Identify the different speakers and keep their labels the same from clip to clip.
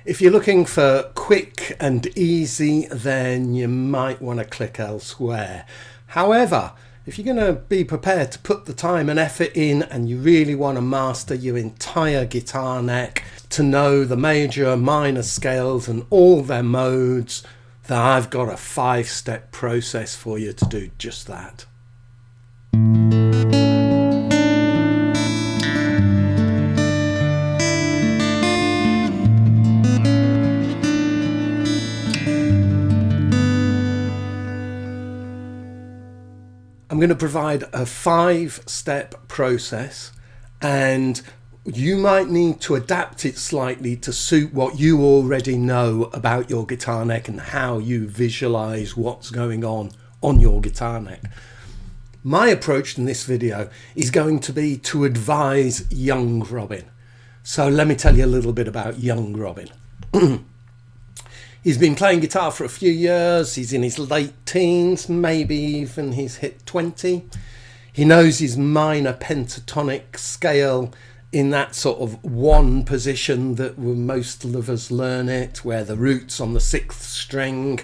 Speaker 1: If you're looking for quick and easy, then you might want to click elsewhere. However, if you're going to be prepared to put the time and effort in and you really want to master your entire guitar neck, to know the major, minor scales and all their modes, then I've got a 5-step process for you to do just that. I'm going to provide a 5-step process, and you might need to adapt it slightly to suit what you already know about your guitar neck and how you visualize what's going on your guitar neck. My approach in this video is going to be to advise young Robin. So let me tell you a little bit about young Robin. He's been playing guitar for a few years. He's in his late teens, maybe even he's hit 20. He knows his minor pentatonic scale in that sort of one position that most of us learn it, where the root's on the 6th string.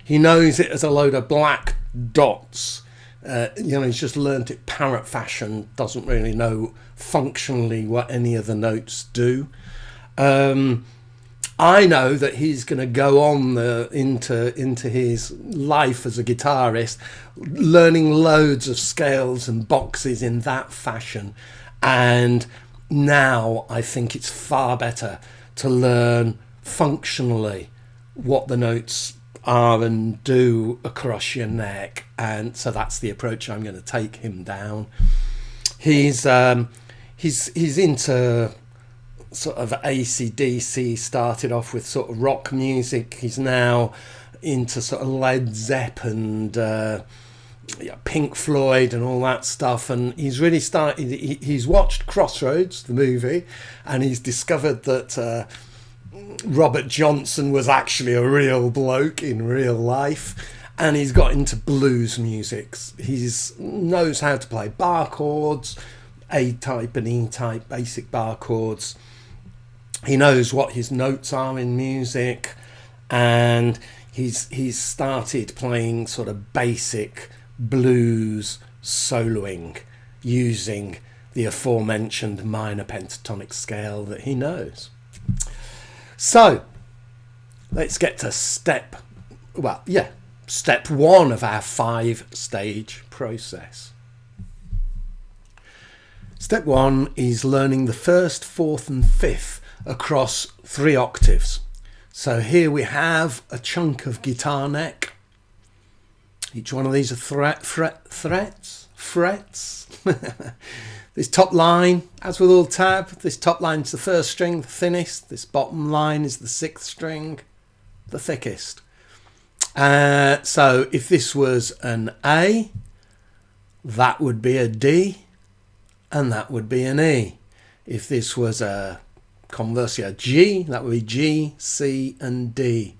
Speaker 1: He knows it as a load of black dots. He's just learnt it parrot fashion, doesn't really know functionally what any of the notes do. I know that he's going to go on into his life as a guitarist, learning loads of scales and boxes in that fashion. And now I think it's far better to learn functionally what the notes are and do across your neck. And so that's the approach I'm going to take him down. He's into sort of AC/DC, started off with sort of rock music. He's now into sort of Led Zeppelin and Pink Floyd and all that stuff, and he's really started. He's watched Crossroads, the movie, and he's discovered that Robert Johnson was actually a real bloke in real life, and he's got into blues music. He knows how to play bar chords, A-type and E-type basic bar chords. He knows what his notes are in music, and he's started playing sort of basic blues soloing using the aforementioned minor pentatonic scale that he knows. So let's get to step 1 of our 5-stage process. Step 1 is learning the 1st, 4th and 5th across 3 octaves. So here we have a chunk of guitar neck. Each one of these are frets. This top line, as with all tab, this top line is the 1st string, the thinnest. This bottom line is the 6th string, the thickest. So if this was an A, that would be a D, and that would be an E. If this was conversely a G, that would be G, C and D.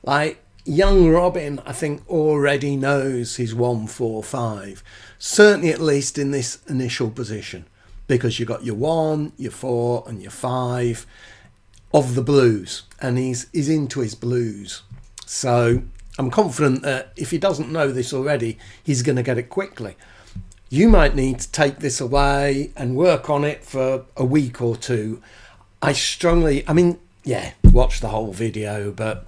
Speaker 1: Like young Robin, I think, already knows his 1, 4, 5. Certainly at least in this initial position, because you've got your 1, your 4 and your 5 of the blues, and he's into his blues. So I'm confident that if he doesn't know this already, he's going to get it quickly. You might need to take this away and work on it for a week or 2. Watch the whole video, but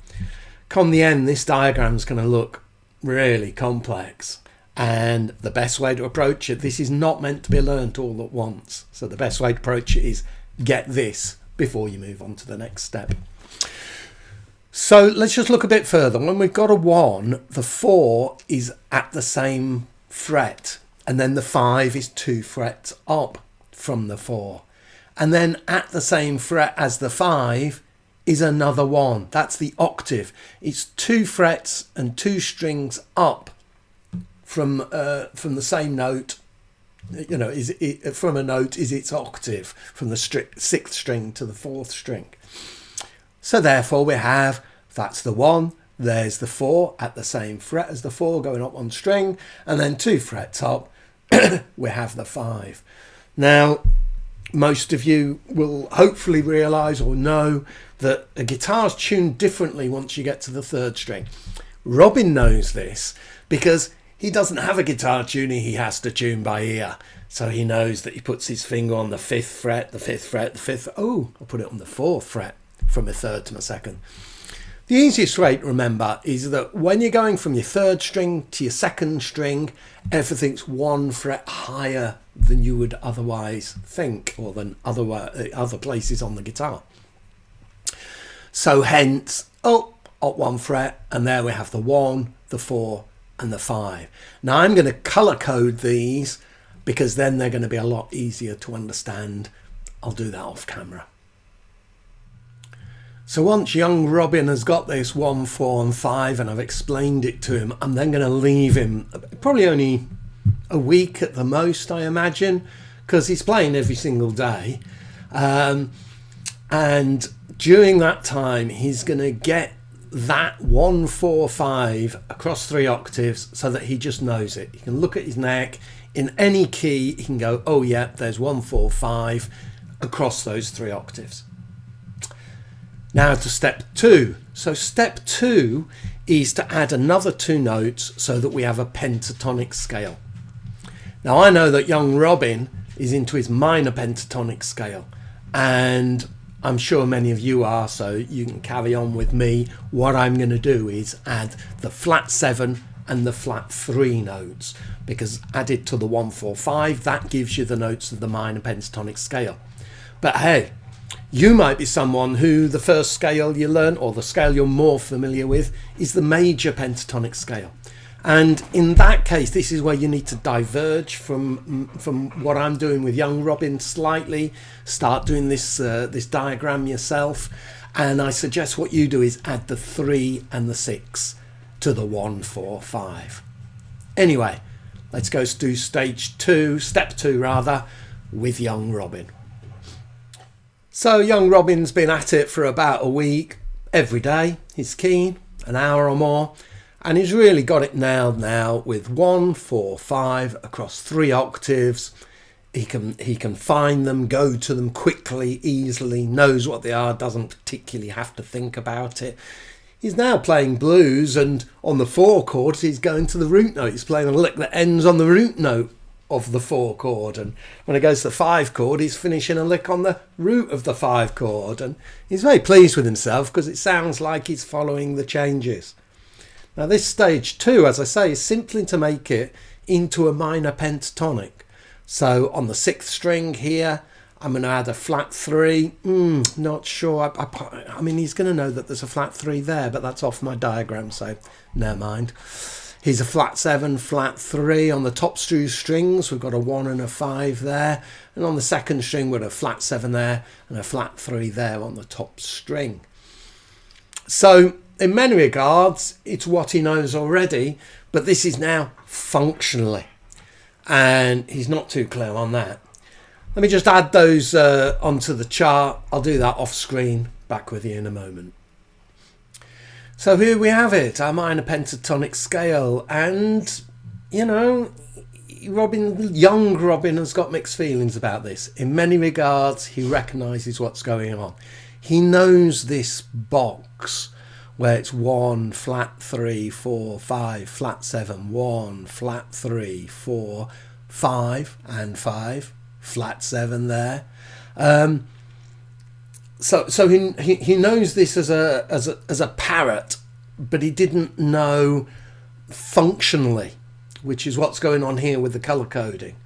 Speaker 1: come the end, this diagram's going to look really complex. And the best way to approach it, this is not meant to be learnt all at once. So the best way to approach it is get this before you move on to the next step. So let's just look a bit further. When we've got a 1, the 4 is at the same fret, and then the 5 is 2 frets up from the 4. And then at the same fret as the 5 is another 1. That's the octave. It's 2 frets and 2 strings up from the same note. From a note is its octave, from the 6th string to the 4th string. So therefore we have, that's the 1, there's the 4 at the same fret as the 4 going up 1 string, and then 2 frets up we have the 5. Now most of you will hopefully realise or know that a guitar's tuned differently once you get to the third string. Robin knows this because he doesn't have a guitar tuner he has to tune by ear. So he knows that he puts his finger on the 5th fret, the 5th fret, the 5th... Oh, I'll put it on the 4th fret from my 3rd to my 2nd. The easiest way to remember is that when you're going from your 3rd string to your 2nd string, everything's 1 fret higher than you would otherwise think, or than other places on the guitar. So hence, up 1 fret, and there we have the 1, the 4 and the 5. Now I'm going to colour code these because then they're going to be a lot easier to understand. I'll do that off camera. So once young Robin has got this 1, 4 and 5 and I've explained it to him, I'm then going to leave him probably only a week at the most, I imagine, because he's playing every single day. And during that time, he's going to get that 1, 4, 5 across 3 octaves so that he just knows it. He can look at his neck in any key. He can go, oh yeah, there's 1, 4, 5 across those 3 octaves. Now to step 2. So step 2 is to add another 2 notes so that we have a pentatonic scale. Now I know that young Robin is into his minor pentatonic scale, and I'm sure many of you are, so you can carry on with me. What I'm going to do is add the flat 7 and the flat 3 notes, because added to the 1, 4, 5, that gives you the notes of the minor pentatonic scale. But hey, you might be someone who the first scale you learn, or the scale you're more familiar with, is the major pentatonic scale. And in that case, this is where you need to diverge from what I'm doing with young Robin slightly. Start doing this this diagram yourself. And I suggest what you do is add the 3 and the 6 to the 1, 4, 5. Anyway, let's go do step 2 rather, with young Robin. So young Robin's been at it for about a week, every day. He's keen, an hour or more. And he's really got it nailed now with 1, 4, 5 across 3 octaves. He can find them, go to them quickly, easily, knows what they are, doesn't particularly have to think about it. He's now playing blues, and on the 4 chord he's going to the root note. He's playing a lick that ends on the root note of the 4 chord, and when it goes to the 5 chord he's finishing a lick on the root of the 5 chord, and he's very pleased with himself because it sounds like he's following the changes. Now this stage 2, as I say, is simply to make it into a minor pentatonic. So on the 6th string here, I'm going to add a flat 3. Not sure. I mean, he's going to know that there's a flat 3 there, but that's off my diagram, so never mind. Here's a flat 7, flat 3. On the top 2 strings, we've got a 1 and a 5 there. And on the 2nd string, we've got a flat 7 there and a flat 3 there on the top string. So in many regards, it's what he knows already, but this is now functionally, and he's not too clear on that. Let me just add those onto the chart. I'll do that off screen, back with you in a moment. So here we have it, our minor pentatonic scale, and you know, young Robin has got mixed feelings about this. In many regards, he recognises what's going on. He knows this box where it's 1, flat 3, 4, 5, flat 7, 1, flat 3, 4, 5 and 5, flat 7 there. So he knows this as a parrot, but he didn't know functionally, which is what's going on here with the colour coding.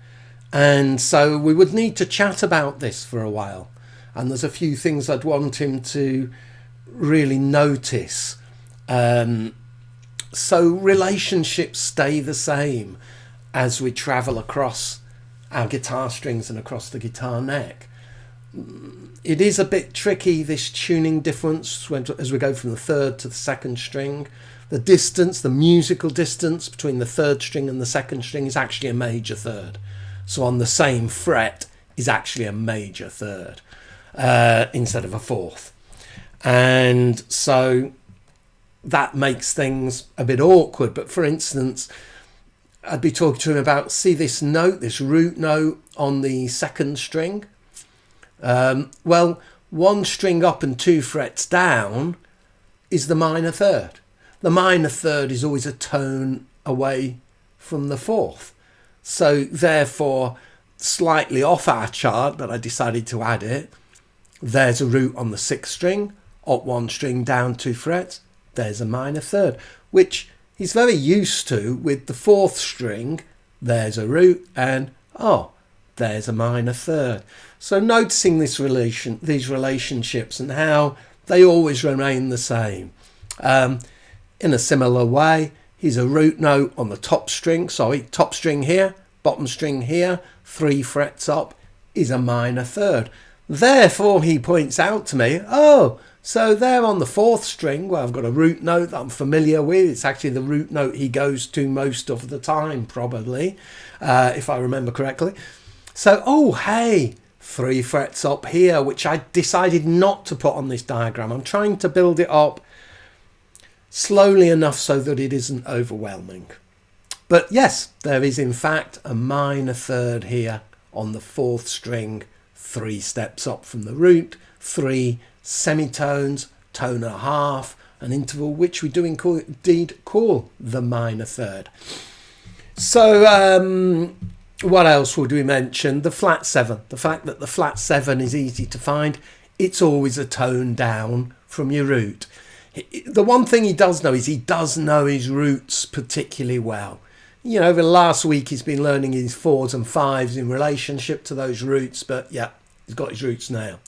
Speaker 1: And so we would need to chat about this for a while. And there's a few things I'd want him to really notice. So relationships stay the same as we travel across our guitar strings and across the guitar neck. It is a bit tricky, this tuning difference, as we go from the 3rd to the 2nd string. The distance, the musical distance between the 3rd string and the 2nd string is actually a major 3rd. So on the same fret is actually a major 3rd instead of a 4th. And so that makes things a bit awkward. But for instance, I'd be talking to him about, see this note, this root note on the 2nd string. Well, one string up and 2 frets down is the minor third. The minor third is always a tone away from the 4th. So therefore, slightly off our chart, but I decided to add it, there's a root on the 6th string, up 1 string, down 2 frets, there's a minor third, which he's very used to. With the 4th string, there's a root, and there's a minor third. So noticing these relationships and how they always remain the same. In a similar way, here's a root note on the top string, top string here, bottom string here, 3 frets up is a minor third. Therefore, he points out to me, so there on the 4th string, where I've got a root note that I'm familiar with, it's actually the root note he goes to most of the time, probably, if I remember correctly. So, hey, 3 frets up here, which I decided not to put on this diagram. I'm trying to build it up slowly enough so that it isn't overwhelming. But yes, there is in fact a minor third here on the 4th string, 3 steps up from the root, 3 semitones, tone and a half, an interval which we do indeed call the minor third. So what else would we mention? The flat 7. The fact that the flat 7 is easy to find. It's always a tone down from your root. The one thing he does know is he does know his roots particularly well. You know, over the last week he's been learning his 4s and 5s in relationship to those roots, but yeah, he's got his roots now.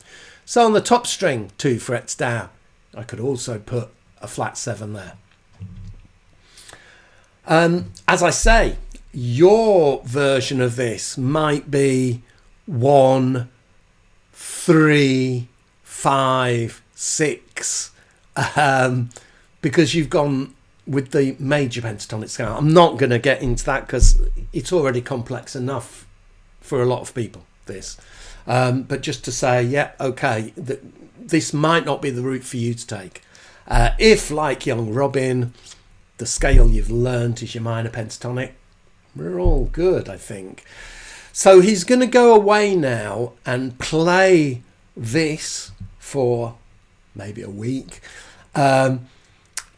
Speaker 1: So on the top string, 2 frets down. I could also put a flat 7 there. As I say, your version of this might be 1, 3, 5, 6, because you've gone with the major pentatonic scale. I'm not going to get into that because it's already complex enough for a lot of people, this. But just to say, this might not be the route for you to take. If, like young Robin, the scale you've learned is your minor pentatonic, we're all good, I think. So he's going to go away now and play this for maybe a week,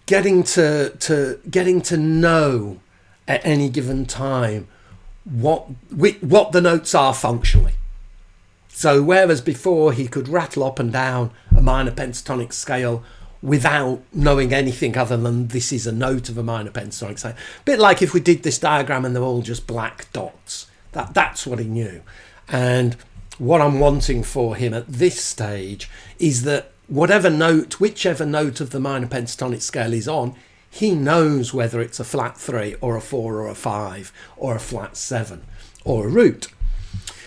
Speaker 1: getting to know at any given time what the notes are functionally. So whereas before he could rattle up and down a minor pentatonic scale without knowing anything other than this is a note of a minor pentatonic scale, a bit like if we did this diagram and they're all just black dots, that's what he knew. And what I'm wanting for him at this stage is that whichever note of the minor pentatonic scale is on, he knows whether it's a flat 3 or a 4 or a 5 or a flat 7 or a root.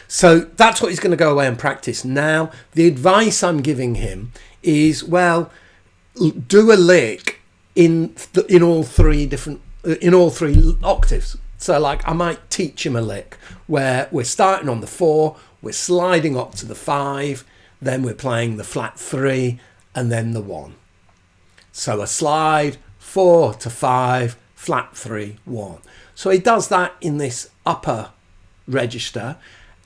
Speaker 1: So that's what he's going to go away and practice. Now, the advice I'm giving him is, well, do a lick in all three octaves. So like I might teach him a lick where we're starting on the 4, we're sliding up to the 5, then we're playing the flat 3 and then the 1. So a slide, 4 to 5, flat 3, 1. So he does that in this upper register,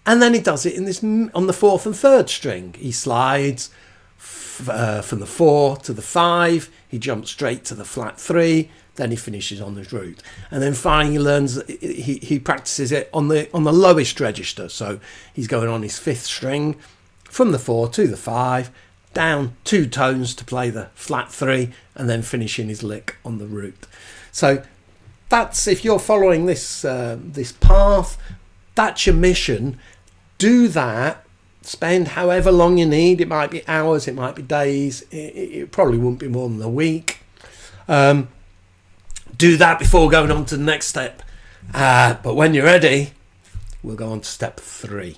Speaker 1: and then he does it in this on the 4th and 3rd string. He slides from the 4 to the 5, he jumps straight to the flat 3, then he finishes on his root, and then finally he learns he practices it on the lowest register. So he's going on his 5th string from the 4 to the 5, down 2 tones to play the flat 3, and then finishing his lick on the root. So that's, if you're following this this path, that's your mission. Do that. Spend however long you need. It might be hours, it might be days. It probably won't be more than a week. Do that before going on to the next step. But when you're ready, we'll go on to step 3.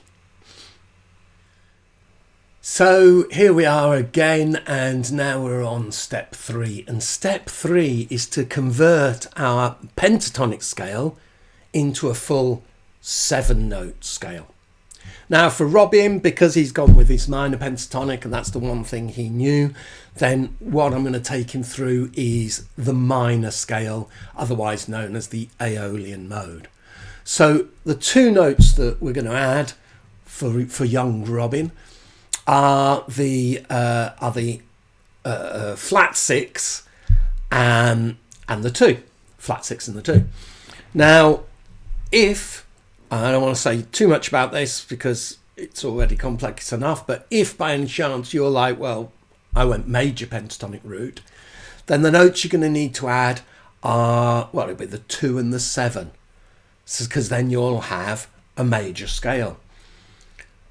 Speaker 1: So here we are again, and now we're on step 3. And step 3 is to convert our pentatonic scale into a full 7-note scale. Now for Robin, because he's gone with his minor pentatonic and that's the one thing he knew, then what I'm going to take him through is the minor scale, otherwise known as the aeolian mode. So the 2 notes that we're going to add for young Robin are the flat 6 and the 2, flat 6 and the 2. Now, if I don't want to say too much about this because it's already complex enough, but if by any chance you're like, well, I went major pentatonic route, then the notes you're going to need to add are, well, it'll be the 2 and the 7, because then you'll have a major scale.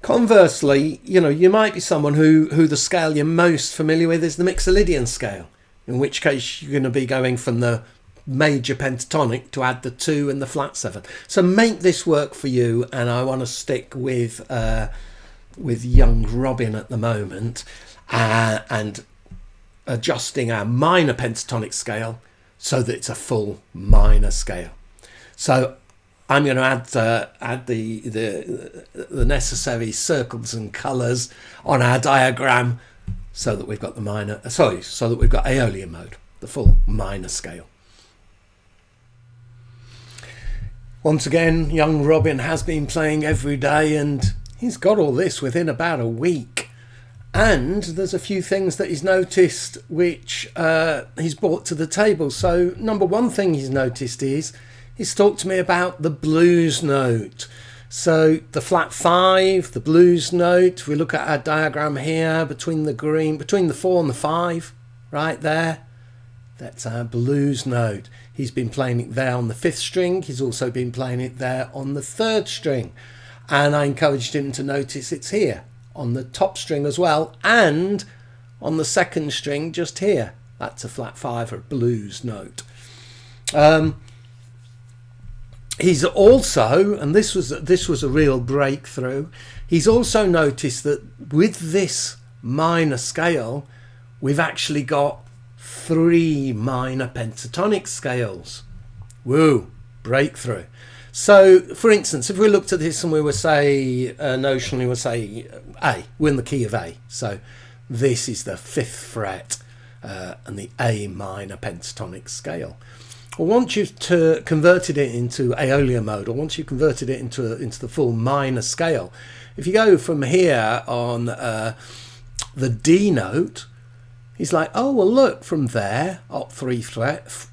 Speaker 1: Conversely, you might be someone who the scale you're most familiar with is the mixolydian scale, in which case you're going to be going from the major pentatonic to add the 2 and the flat 7. So make this work for you, and I want to stick with young Robin at the moment, and adjusting our minor pentatonic scale so that it's a full minor scale. So I'm going to add the necessary circles and colours on our diagram so that we've got so that we've got aeolian mode, the full minor scale. Once again, young Robin has been playing every day, and he's got all this within about a week. And there's a few things that he's noticed which he's brought to the table. So number one thing he's noticed is he's talked to me about the blues note. So the flat 5, the blues note, we look at our diagram here between the 4 and the 5, right there. That's our blues note. He's been playing it there on the 5th string. He's also been playing it there on the 3rd string. And I encouraged him to notice it's here on the top string as well, and on the 2nd string just here. That's a flat 5 or blues note. He's also, and this was a real breakthrough, he's also noticed that with this minor scale, we've actually got 3 minor pentatonic scales. Woo, breakthrough. So, for instance, if we looked at this and we were notionally we'll say A, we're in the key of A. So this is the 5th fret and the A minor pentatonic scale. Well, once you've converted it into aeolian mode, or once you've converted it into the full minor scale, if you go from here on the D note, he's like, oh, well, look, from there, up 3 frets,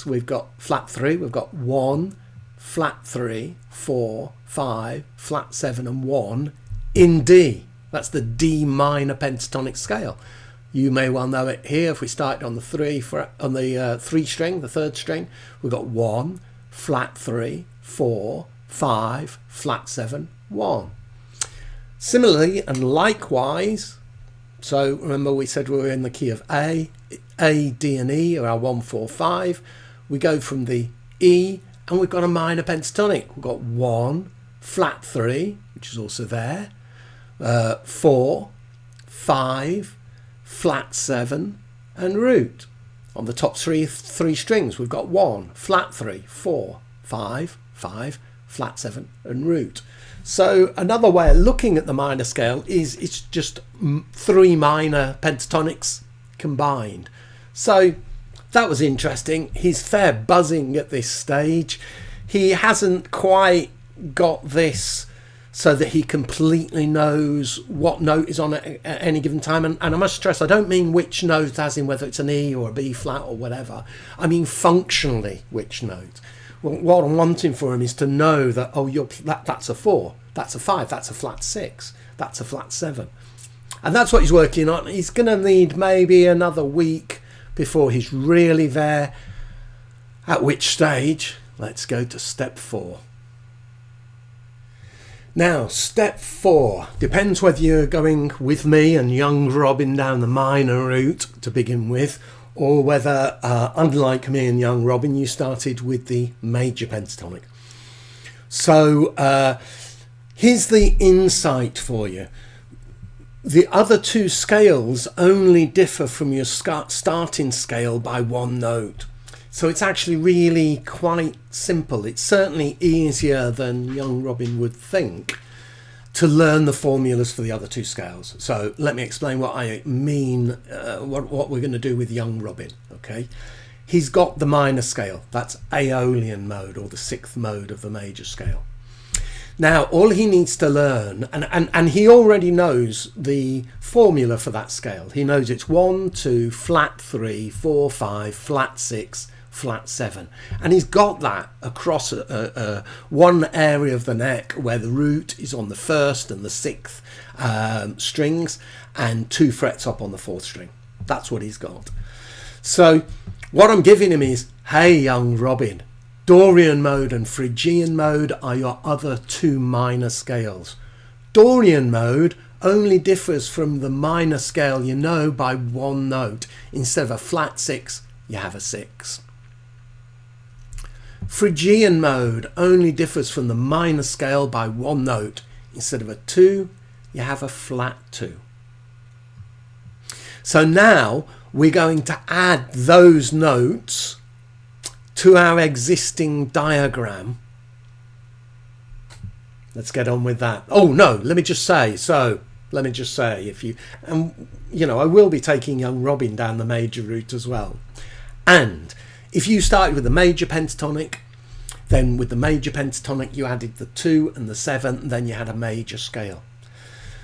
Speaker 1: we've got flat 3, we've got 1, flat 3, 4, 5, flat 7 and 1 in D. That's the D minor pentatonic scale. You may well know it here. If we start on the 3 string, the 3rd string, we've got 1, flat 3, 4, 5, flat 7, 1. Similarly and likewise, so remember we said we were in the key of A, D and E are our 1, 4, 5. We go from the E and we've got a minor pentatonic. We've got 1, flat 3, which is also there, 4, 5, flat 7 and root. On the top three strings we've got 1, flat 3, 4, 5, 5, flat 7 and root. So another way of looking at the minor scale is it's just 3 minor pentatonics combined. So that was interesting. He's fair buzzing at this stage. He hasn't quite got this so that he completely knows what note is on at any given time. And I must stress, I don't mean which note as in whether it's an E or a B flat or whatever. I mean functionally which note. Well, what I'm wanting for him is to know that, oh, that's a 4, that's a 5, that's a flat 6, that's a flat 7. And that's what he's working on. He's going to need maybe another week before he's really there, at which stage, let's go to step 4. Now, step 4 depends whether you're going with me and young Robin down the minor route to begin with, or whether, unlike me and young Robin, you started with the major pentatonic. So here's the insight for you. The other 2 scales only differ from your starting scale by 1 note. So it's actually really quite simple. It's certainly easier than young Robin would think to learn the formulas for the other 2 scales. So let me explain what I mean, what we're going to do with young Robin. Okay, he's got the minor scale. That's aeolian mode, or the 6th mode of the major scale. Now, all he needs to learn, and he already knows the formula for that scale. He knows it's 1, 2, flat 3, 4, 5, flat 6, flat 7. And he's got that across one area of the neck where the root is on the 1st and the 6th strings, and 2 frets up on the 4th string. That's what he's got. So what I'm giving him is, hey, young Robin, Dorian mode and Phrygian mode are your other 2 minor scales. Dorian mode only differs from the minor scale you know by 1 note. Instead of a flat 6, you have a 6. Phrygian mode only differs from the minor scale by 1 note. Instead of a 2, you have a flat 2. So now we're going to add those notes to our existing diagram. Let's get on with that. Oh no, let me just say, if you, and you know, I will be taking young Robin down the major route as well. And if you started with the major pentatonic, then with the major pentatonic you added the 2 and the 7, and then you had a major scale.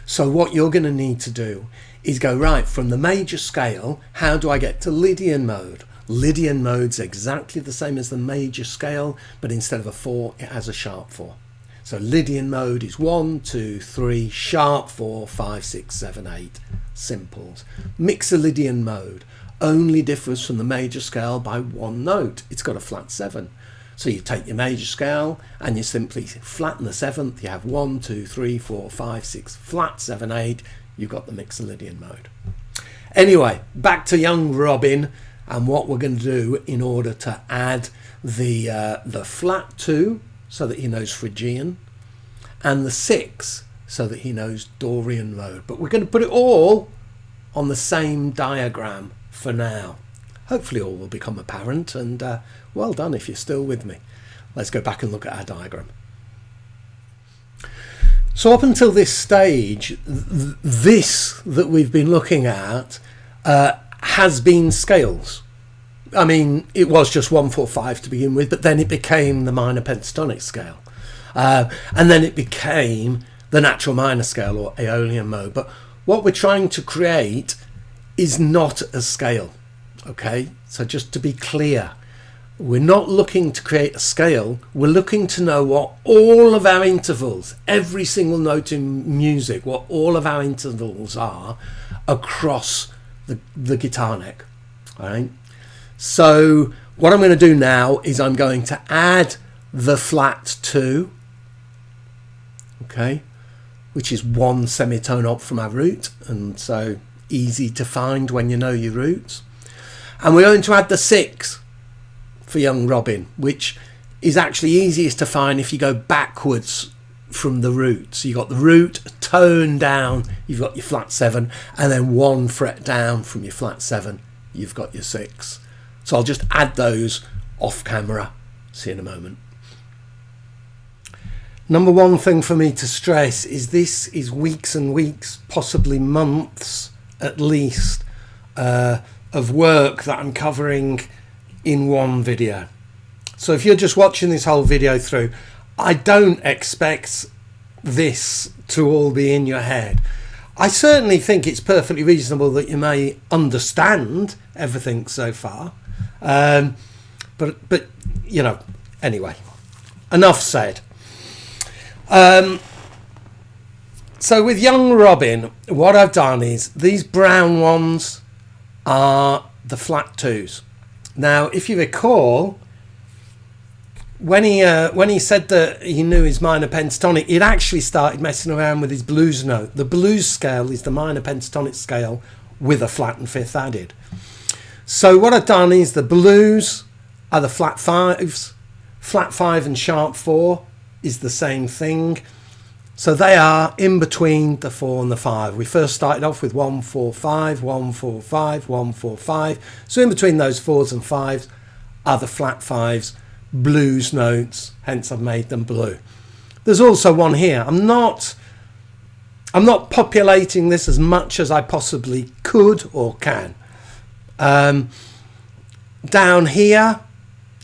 Speaker 1: So what you're going to need to do is go, right, from the major scale, how do I get to Lydian mode? Lydian mode's exactly the same as the major scale, but instead of a 4, it has a sharp 4. So Lydian mode is 1, 2, 3, sharp 4, 5, 6, 7, 8, simples. Mixolydian mode only differs from the major scale by 1 note. It's got a flat 7. So you take your major scale and you simply flatten the 7th. You have 1, 2, 3, 4, 5, 6, flat 7, 8. You've got the mixolydian mode. Anyway, back to young Robin and what we're going to do in order to add the flat 2 so that he knows Phrygian, and the 6 so that he knows Dorian mode. But we're going to put it all on the same diagram for now. Hopefully all will become apparent, and well done if you're still with me. Let's go back and look at our diagram. So up until this stage, this that we've been looking at has been scales. I mean, it was just 1, 4, 5 to begin with, but then it became the minor pentatonic scale. And then it became the natural minor scale, or aeolian mode. But what we're trying to create is not a scale. Okay, so just to be clear, we're not looking to create a scale. We're looking to know what all of our intervals, every single note in music, what all of our intervals are across the guitar neck. All right. So what I'm going to do now is I'm going to add the flat 2, okay, which is 1 semitone up from our root, and so easy to find when you know your roots. And we're going to add the 6 for young Robin, which is actually easiest to find if you go backwards from the root. So you've got the root, a tone down, you've got your flat 7, and then 1 fret down from your flat 7, you've got your 6. So I'll just add those off camera. See you in a moment. Number one thing for me to stress is this is weeks and weeks, possibly months at least, of work that I'm covering in one video. So if you're just watching this whole video through, I don't expect this to all be in your head. I certainly think it's perfectly reasonable that you may understand everything so far, but you know, anyway, enough said. So with young Robin, what I've done is these brown ones are the flat 2s. Now, if you recall, when he said that he knew his minor pentatonic, it actually started messing around with his blues note. The blues scale is the minor pentatonic scale with a flat and 5th added. So what I've done is the blues are the flat 5s. Flat 5 and sharp 4 is the same thing. So they are in between the 4 and the 5. We first started off with 1, 4, 5, 1, 4, 5, 1, 4, 5. So in between those 4s and 5s are the flat 5s, blues notes, hence I've made them blue. There's also one here. I'm not populating this as much as I possibly could or can. Down here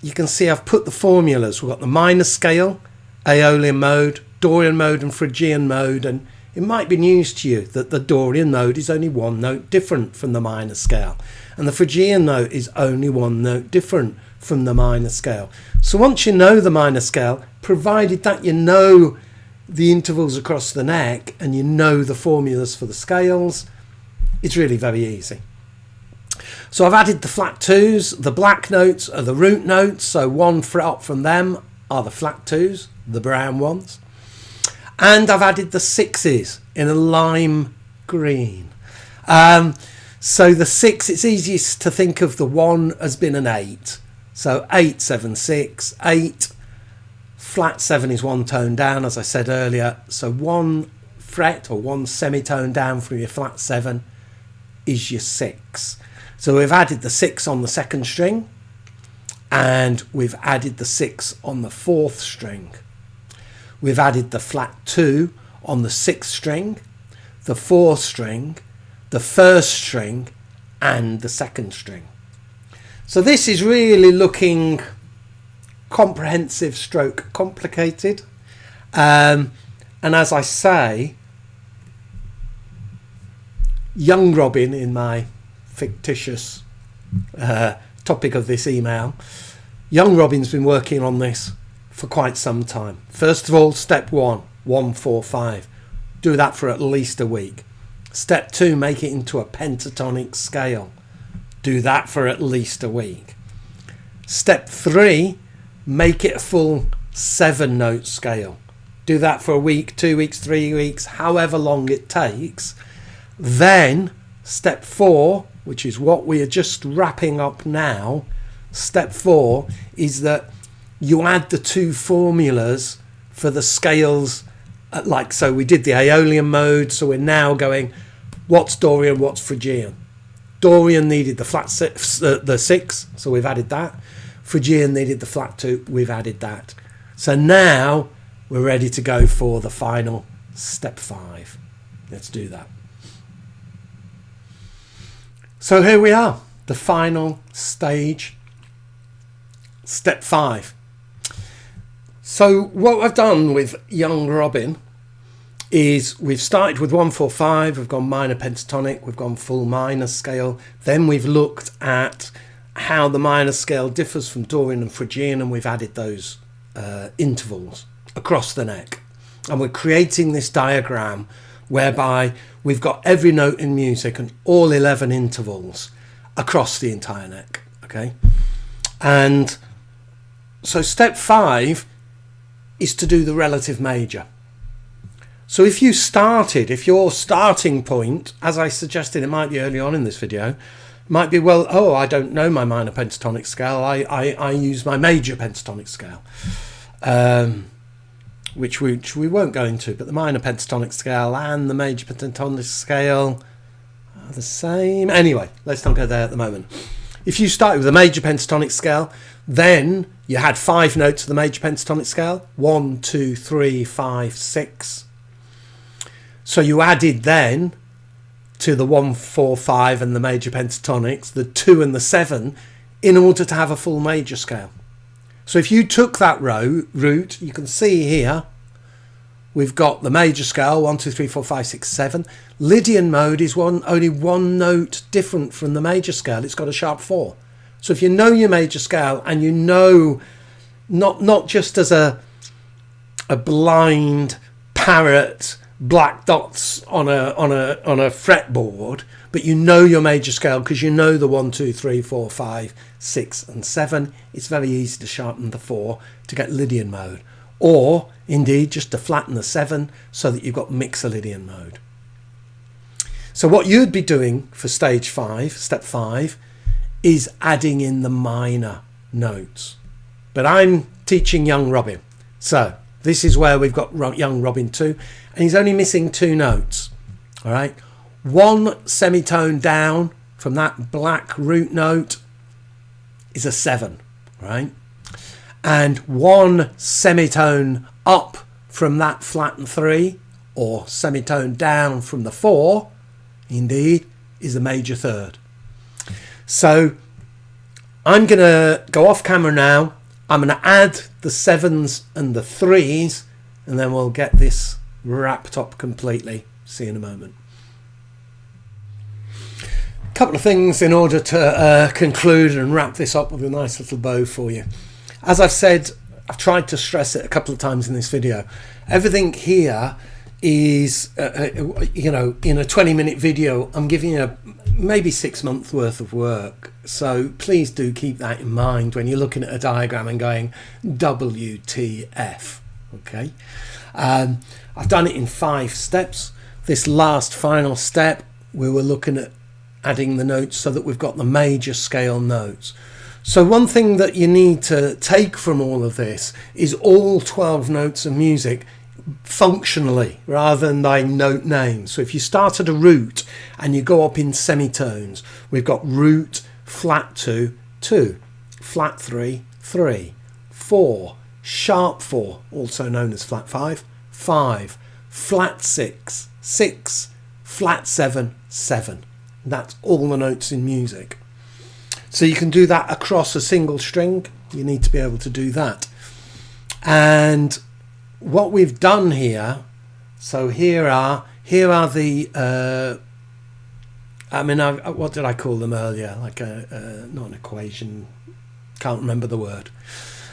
Speaker 1: you can see I've put the formulas. We've got the minor scale, aeolian mode, Dorian mode and Phrygian mode, and it might be news to you that the Dorian mode is only one note different from the minor scale, and the Phrygian note is only one note different from the minor scale. So once you know the minor scale, provided that you know the intervals across the neck and you know the formulas for the scales, it's really very easy. So I've added the flat twos. The black notes are the root notes, so 1 fret up from them are the flat twos, the brown ones. And I've added the sixes in a lime green. So the 6, it's easiest to think of the 1 as being an 8. So 8, 7, 6, 8. Flat 7 is 1 tone down, as I said earlier. So 1 fret or 1 semitone down from your flat 7 is your 6. So we've added the 6 on the 2nd string, and we've added the 6 on the 4th string. We've added the flat 2 on the 6th string, the 4th string, the 1st string, and the 2nd string. So this is really looking comprehensive stroke complicated. And as I say, young Robin, in my fictitious topic of this email, young Robin's been working on this for quite some time. First of all, step 1, 1, 4, 5. Do that for at least a week. Step 2, make it into a pentatonic scale. Do that for at least a week. Step 3, make it a full 7-note scale. Do that for a week, 2 weeks, 3 weeks, however long it takes. Then step 4, which is what we are just wrapping up now, step 4 is that you add the 2 formulas for the scales. Like, so we did the aeolian mode, so we're now going, what's Dorian, what's Phrygian? Dorian needed the flat 6, the 6, so we've added that. Phrygian needed the flat 2, we've added that. So now we're ready to go for the final step 5. Let's do that. So here we are, the final stage, step 5. So what I've done with young Robin is we've started with 1, 4, 5, we've gone minor pentatonic, we've gone full minor scale, then we've looked at how the minor scale differs from Dorian and Phrygian, and we've added those intervals across the neck. And we're creating this diagram whereby we've got every note in music and all 11 intervals across the entire neck, okay? And so step 5 is to do the relative major. So if your starting point, as I suggested, it might be early on in this video, might be, well, oh, I don't know my minor pentatonic scale, I use my major pentatonic scale, which we won't go into, but the minor pentatonic scale and the major pentatonic scale are the same. Anyway, let's not go there at the moment. If you started with a major pentatonic scale, then you had 5 notes of the major pentatonic scale, 1, 2, 3, 5, 6. So you added then to the 1, 4, 5 and the major pentatonics, the 2 and the 7, in order to have a full major scale. So if you took that route, you can see here, we've got the major scale, 1, 2, 3, 4, 5, 6, 7. Lydian mode is only one note different from the major scale. It's got a sharp 4. So if you know your major scale, and you know, not just as a blind parrot, black dots on a fretboard, but you know your major scale because you know the 1, 2, 3, 4, 5, 6 and 7. It's very easy to sharpen the 4 to get Lydian mode, or indeed just to flatten the 7 so that you've got mixolydian mode. So what you'd be doing for stage 5, step 5, is adding in the minor notes. But I'm teaching young Robin, so this is where we've got young Robin 2, and he's only missing 2 notes. All right, 1 semitone down from that black root note is a 7, right? And 1 semitone up from that flattened 3, or semitone down from the 4, indeed, is a major third. So I'm going to go off camera now. I'm going to add the 7s and the 3s and then we'll get this wrapped up completely. See you in a moment. A couple of things in order to conclude and wrap this up with a nice little bow for you. As I've said, I've tried to stress it a couple of times in this video. Everything here is, you know, in a 20-minute video, I'm giving you maybe 6 months worth of work. So please do keep that in mind when you're looking at a diagram and going, WTF, okay? I've done it in 5 steps. This last final step, we were looking at adding the notes so that we've got the major scale notes. So one thing that you need to take from all of this is all 12 notes of music functionally rather than by note names. So if you start at a root and you go up in semitones, we've got root, flat 2, 2, flat 3, 3, 4, sharp 4, also known as flat 5, 5, flat 6, 6, flat 7, 7. That's all the notes in music. So you can do that across a single string. You need to be able to do that. And what we've done here, so here are the what did I call them earlier? Like not an equation, can't remember the word.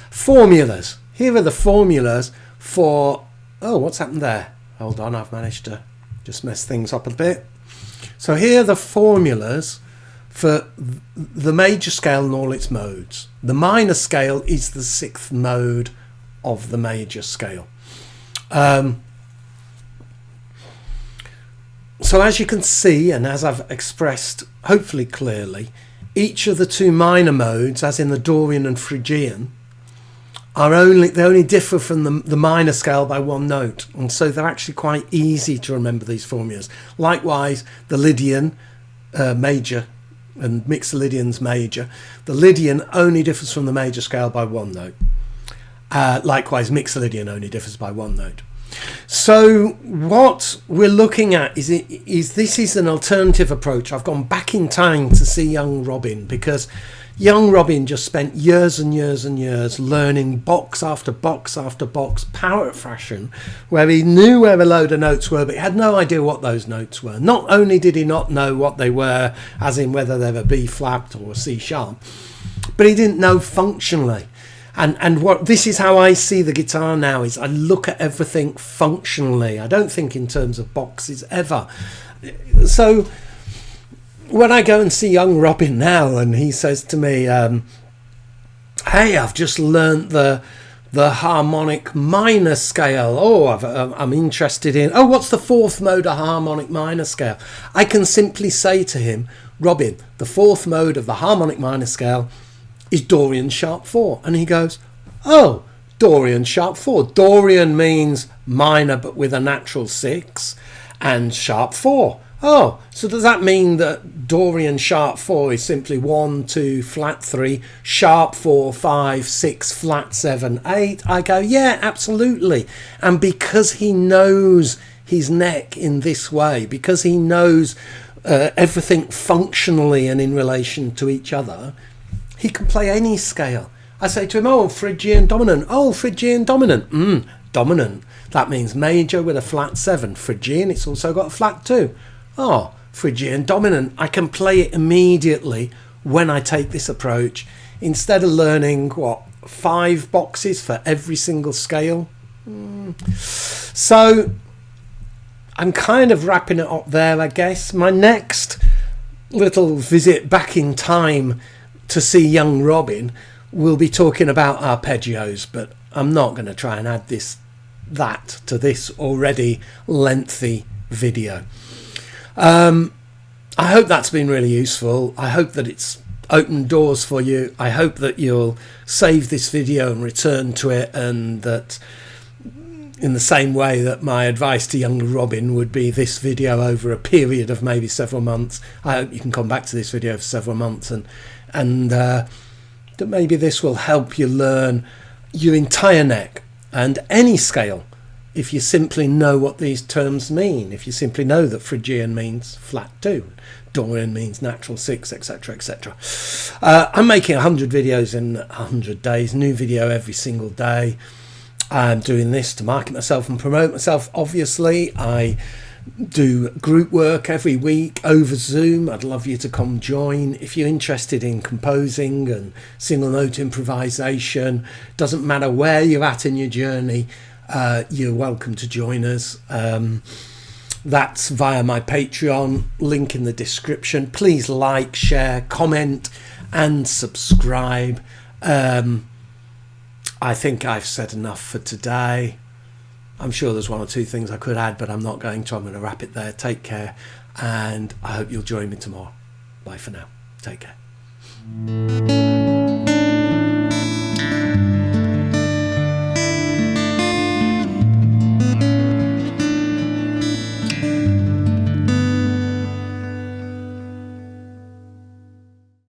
Speaker 1: Formulas. Here are the formulas for, oh, what's happened there? Hold on, I've managed to just mess things up a bit. So here are the formulas for the major scale and all its modes. The minor scale is the 6th mode of the major scale. So as you can see, and as I've expressed hopefully clearly, each of the 2 minor modes, as in the Dorian and Phrygian, they only differ from the minor scale by 1 note, and so they're actually quite easy to remember these formulas. Likewise, the Lydian major and mixolydian's major, the Lydian only differs from the major scale by 1 note. Likewise, mixolydian only differs by 1 note. So what we're looking at is this is an alternative approach. I've gone back in time to see young Robin, because young Robin just spent years and years and years learning box after box after box, parrot fashion, where he knew where a load of notes were, but he had no idea what those notes were. Not only did he not know what they were, as in whether they were B flat or C sharp, but he didn't know functionally. And what this is how I see the guitar now, is I look at everything functionally. I don't think in terms of boxes ever. So when I go and see young Robin now and he says to me, hey, I've just learnt the harmonic minor scale. Oh, I'm interested in, what's the 4th mode of harmonic minor scale? I can simply say to him, Robin, the 4th mode of the harmonic minor scale is Dorian sharp 4. And he goes, oh, Dorian sharp 4. Dorian means minor but with a natural 6, and sharp 4. Oh, so does that mean that Dorian sharp 4 is simply 1, 2, flat 3, sharp 4, 5, 6, flat 7, 8? I go, yeah, absolutely. And because he knows his neck in this way, because he knows everything functionally and in relation to each other, he can play any scale. I say to him, oh, Phrygian dominant. Oh, Phrygian dominant. Dominant. That means major with a flat 7. Phrygian, it's also got a flat 2. Oh, Phrygian dominant. I can play it immediately when I take this approach. Instead of learning, 5 boxes for every single scale. So I'm kind of wrapping it up there, I guess. My next little visit back in time to see young Robin, we'll be talking about arpeggios, but I'm not going to try and add that to this already lengthy video. I hope that's been really useful. I hope that it's opened doors for you. I hope that you'll save this video and return to it, and that in the same way that my advice to young Robin would be this video over a period of maybe several months, I hope you can come back to this video for several months and that maybe this will help you learn your entire neck and any scale, if you simply know what these terms mean. If you simply know that Phrygian means flat 2, Dorian means natural 6, etc, etc. I'm making 100 videos in 100 days, new video every single day. I'm doing this to market myself and promote myself. Obviously, I do group work every week over Zoom. I'd love you to come join. If you're interested in composing and single note improvisation, doesn't matter where you're at in your journey, you're welcome to join us. That's via my Patreon, link in the description. Please like, share, comment and subscribe. I think I've said enough for today. I'm sure there's one or two things I could add, but I'm not going to. I'm going to wrap it there. Take care, and I hope you'll join me tomorrow. Bye for now. Take care.